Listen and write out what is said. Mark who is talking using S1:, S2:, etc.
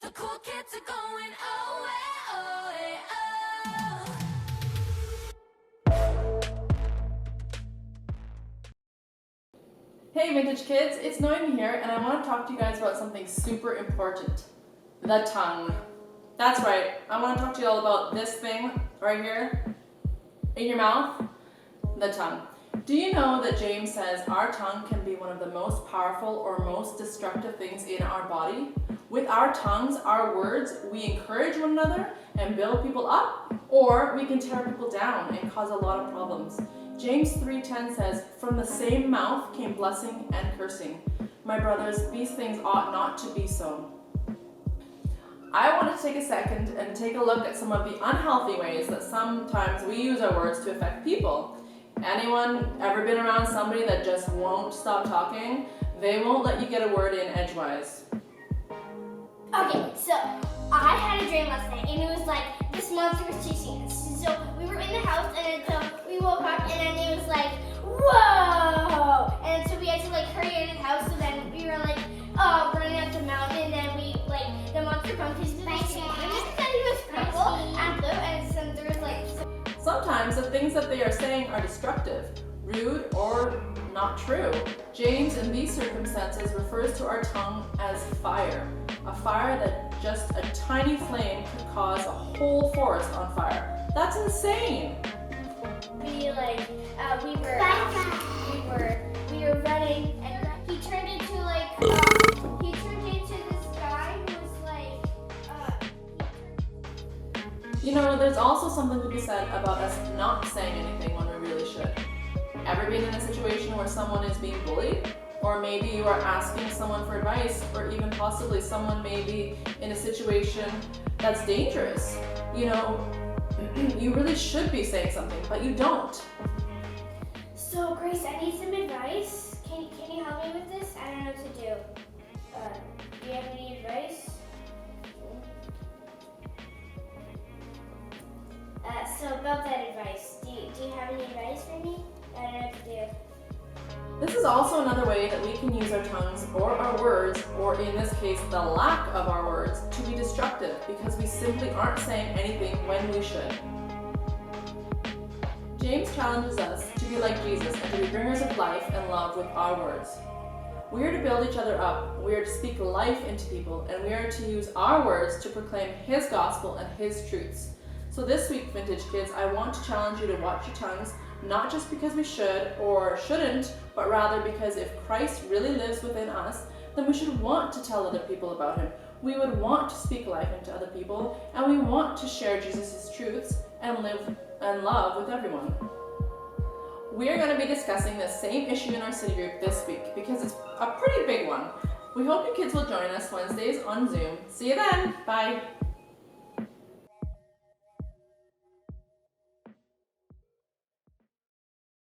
S1: The cool kids are going oh, oh.
S2: Hey Vintage Kids, it's Noemi here, and I want to talk to you guys about something super important. The tongue. That's right, I want to talk to you all about this thing right here in your mouth, the tongue. Do you know that James says our tongue can be one of the most powerful or most destructive things in our body? With our tongues, our words, we encourage one another and build people up, or we can tear people down and cause a lot of problems. James 3:10 says, "From the same mouth came blessing and cursing." My brothers, these things ought not to be so. I want to take a second and take a look at some of the unhealthy ways that sometimes we use our words to affect people. Anyone ever been around somebody that just won't stop talking? They won't let you get a word in edgewise.
S3: Okay, so I had a dream last night, and it was like this monster was chasing us. So we were in the house, and so we woke up, and then it was like, whoa! And so we had to like hurry in the house. So then we were like, running up the mountain, and then we like the monster bumped into the tree, and it said he was purple and blue, and so there was like.
S2: Sometimes the things that they are saying are destructive, rude, or not true. James, in these circumstances, refers to our tongue as fire. A fire that just a tiny flame could cause a whole forest on fire. That's insane!
S3: We were running, and he turned into this guy who was like,
S2: You know, there's also something to be said about us not saying anything when we really should. Ever been in a situation where someone is being bullied? Or maybe you are asking someone for advice, or even possibly someone may be in a situation that's dangerous. You know, you really should be saying something, but you don't.
S3: So Grace, I need some advice. Can you help me with this? I don't know what to do. Do you have any advice? So about that advice, do you have any advice for me? I don't know what to do.
S2: This is also another way that we can use our tongues or our words, or in this case, the lack of our words, to be destructive because we simply aren't saying anything when we should. James challenges us to be like Jesus and to be bringers of life and love with our words. We are to build each other up, we are to speak life into people, and we are to use our words to proclaim His gospel and His truths. So this week, Vintage Kids, I want to challenge you to watch your tongues, not just because we should or shouldn't, but rather because if Christ really lives within us, then we should want to tell other people about Him. We would want to speak life into other people, and we want to share Jesus' truths and live and love with everyone. We are going to be discussing this same issue in our city group this week because it's a pretty big one. We hope you kids will join us Wednesdays on Zoom. See you then. Bye.